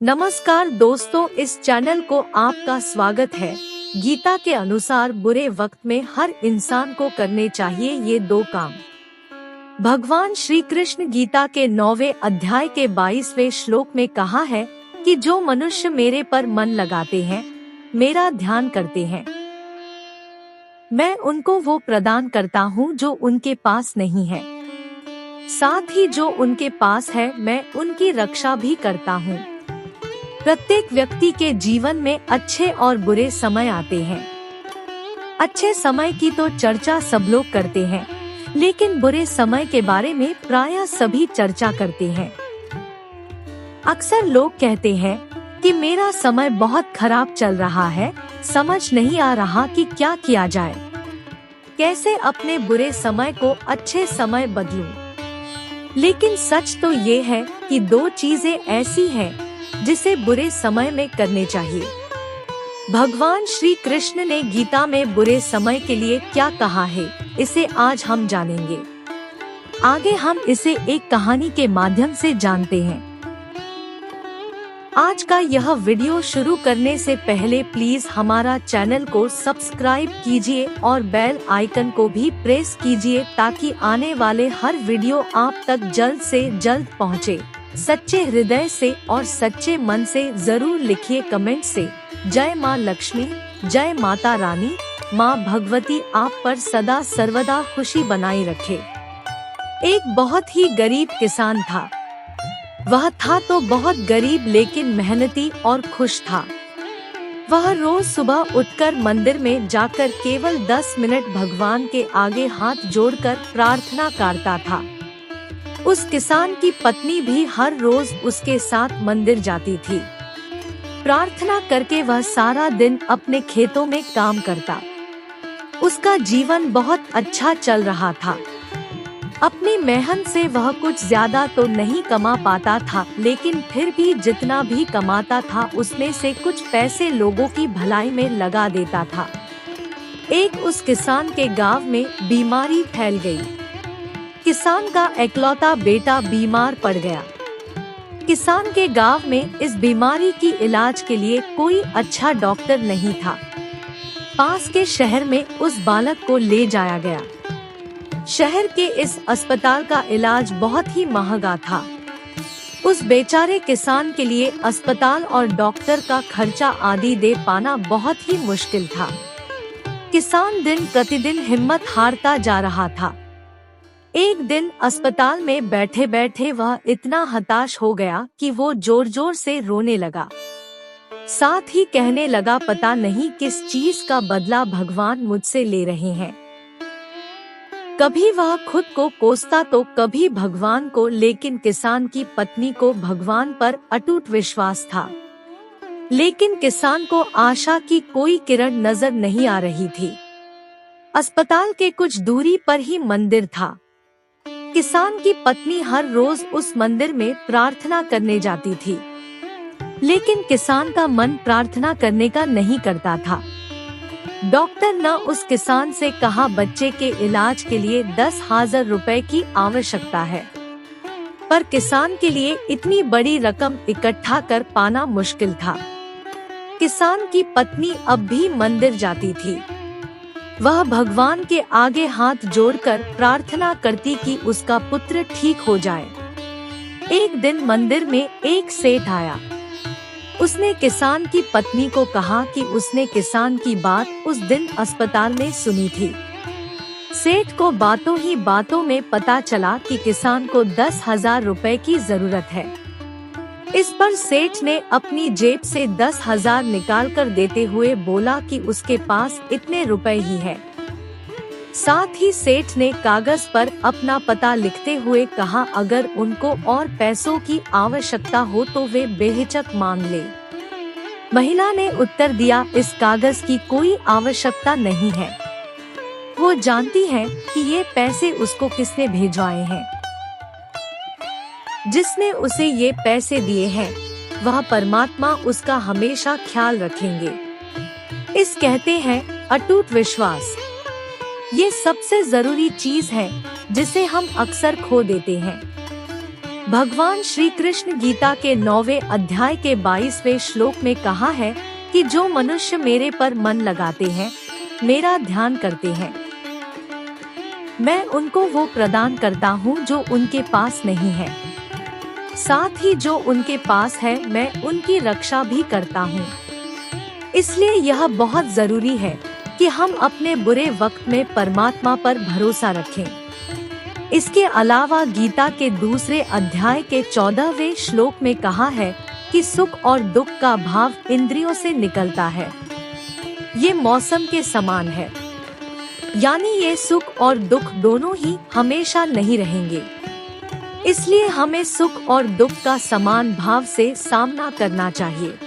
नमस्कार दोस्तों, इस चैनल को आपका स्वागत है। गीता के अनुसार बुरे वक्त में हर इंसान को करने चाहिए ये दो काम। भगवान श्री कृष्ण गीता के 9वें अध्याय के 22वें श्लोक में कहा है कि जो मनुष्य मेरे पर मन लगाते हैं, मेरा ध्यान करते हैं, मैं उनको वो प्रदान करता हूँ जो उनके पास नहीं है। साथ ही जो उनके पास है, मैं उनकी रक्षा भी करता हूँ। प्रत्येक व्यक्ति के जीवन में अच्छे और बुरे समय आते हैं। अच्छे समय की तो चर्चा सब लोग करते हैं, लेकिन बुरे समय के बारे में प्रायः सभी चर्चा करते हैं। अक्सर लोग कहते हैं कि मेरा समय बहुत खराब चल रहा है, समझ नहीं आ रहा कि क्या किया जाए, कैसे अपने बुरे समय को अच्छे समय बदलूं। लेकिन सच तो ये है कि दो चीजें ऐसी हैं जिसे बुरे समय में करने चाहिए। भगवान श्री कृष्ण ने गीता में बुरे समय के लिए क्या कहा है, इसे आज हम जानेंगे। आगे हम इसे एक कहानी के माध्यम से जानते हैं। आज का यह वीडियो शुरू करने से पहले प्लीज हमारा चैनल को सब्सक्राइब कीजिए और बेल आइकन को भी प्रेस कीजिए ताकि आने वाले हर वीडियो आप तक जल्द से जल्द पहुंचे। सच्चे हृदय से और सच्चे मन से जरूर लिखिए कमेंट से जय माँ लक्ष्मी, जय माता रानी, माँ भगवती आप पर सदा सर्वदा खुशी बनाई रखे। एक बहुत ही गरीब किसान था। वह था तो बहुत गरीब लेकिन मेहनती और खुश था। वह रोज सुबह उठकर मंदिर में जाकर केवल 10 मिनट भगवान के आगे हाथ जोड़कर प्रार्थना करता था। उस किसान की पत्नी भी हर रोज उसके साथ मंदिर जाती थी। प्रार्थना करके वह सारा दिन अपने खेतों में काम करता। उसका जीवन बहुत अच्छा चल रहा था। अपनी मेहनत से वह कुछ ज्यादा तो नहीं कमा पाता था, लेकिन फिर भी जितना भी कमाता था उसमें से कुछ पैसे लोगों की भलाई में लगा देता था। एक उस किसान के गांव में बीमारी फैल गई। किसान का इकलौता बेटा बीमार पड़ गया। किसान के गांव में इस बीमारी की इलाज के लिए कोई अच्छा डॉक्टर नहीं था। पास के शहर में उस बालक को ले जाया गया। शहर के इस अस्पताल का इलाज बहुत ही महंगा था। उस बेचारे किसान के लिए अस्पताल और डॉक्टर का खर्चा आदि दे पाना बहुत ही मुश्किल था। किसान दिन प्रतिदिन हिम्मत हारता जा रहा था। एक दिन अस्पताल में बैठे बैठे वह इतना हताश हो गया कि वो जोर जोर से रोने लगा। साथ ही कहने लगा, पता नहीं किस चीज का बदला भगवान मुझसे ले रहे हैं। कभी वह खुद को कोसता तो कभी भगवान को, लेकिन किसान की पत्नी को भगवान पर अटूट विश्वास था। लेकिन किसान को आशा की कोई किरण नजर नहीं आ रही थी। अस्पताल के कुछ दूरी पर ही मंदिर था। किसान की पत्नी हर रोज उस मंदिर में प्रार्थना करने जाती थी, लेकिन किसान का मन प्रार्थना करने का नहीं करता था। डॉक्टर ने उस किसान से कहा, बच्चे के इलाज के लिए 10,000 रुपए की आवश्यकता है, पर किसान के लिए इतनी बड़ी रकम इकट्ठा कर पाना मुश्किल था। किसान की पत्नी अब भी मंदिर जाती थी। वह भगवान के आगे हाथ जोड़कर प्रार्थना करती कि उसका पुत्र ठीक हो जाए। एक दिन मंदिर में एक सेठ आया। उसने किसान की पत्नी को कहा कि उसने किसान की बात उस दिन अस्पताल में सुनी थी। सेठ को बातों ही बातों में पता चला कि किसान को 10,000 रुपए की जरूरत है। इस पर सेठ ने अपनी जेब से 10,000 निकाल कर देते हुए बोला कि उसके पास इतने रुपए ही है। साथ ही सेठ ने कागज पर अपना पता लिखते हुए कहा, अगर उनको और पैसों की आवश्यकता हो तो वे बेहिचक मांग ले। महिला ने उत्तर दिया, इस कागज की कोई आवश्यकता नहीं है। वो जानती है कि ये पैसे उसको किसने भिजवाए हैं। जिसने उसे ये पैसे दिए हैं, वह परमात्मा उसका हमेशा ख्याल रखेंगे। इस कहते हैं अटूट विश्वास। ये सबसे जरूरी चीज है जिसे हम अक्सर खो देते हैं। भगवान श्री कृष्ण गीता के 9वें अध्याय के 22वें श्लोक में कहा है कि जो मनुष्य मेरे पर मन लगाते हैं, मेरा ध्यान करते हैं, मैं उनको वो प्रदान करता हूँ जो उनके पास नहीं है। साथ ही जो उनके पास है, मैं उनकी रक्षा भी करता हूँ। इसलिए यह बहुत जरूरी है कि हम अपने बुरे वक्त में परमात्मा पर भरोसा रखें। इसके अलावा गीता के दूसरे अध्याय के 14वें श्लोक में कहा है कि सुख और दुख का भाव इंद्रियों से निकलता है। ये मौसम के समान है, यानी ये सुख और दुख दोनों ही हमेशा नहीं रहेंगे। इसलिए हमें सुख और दुख का समान भाव से सामना करना चाहिए।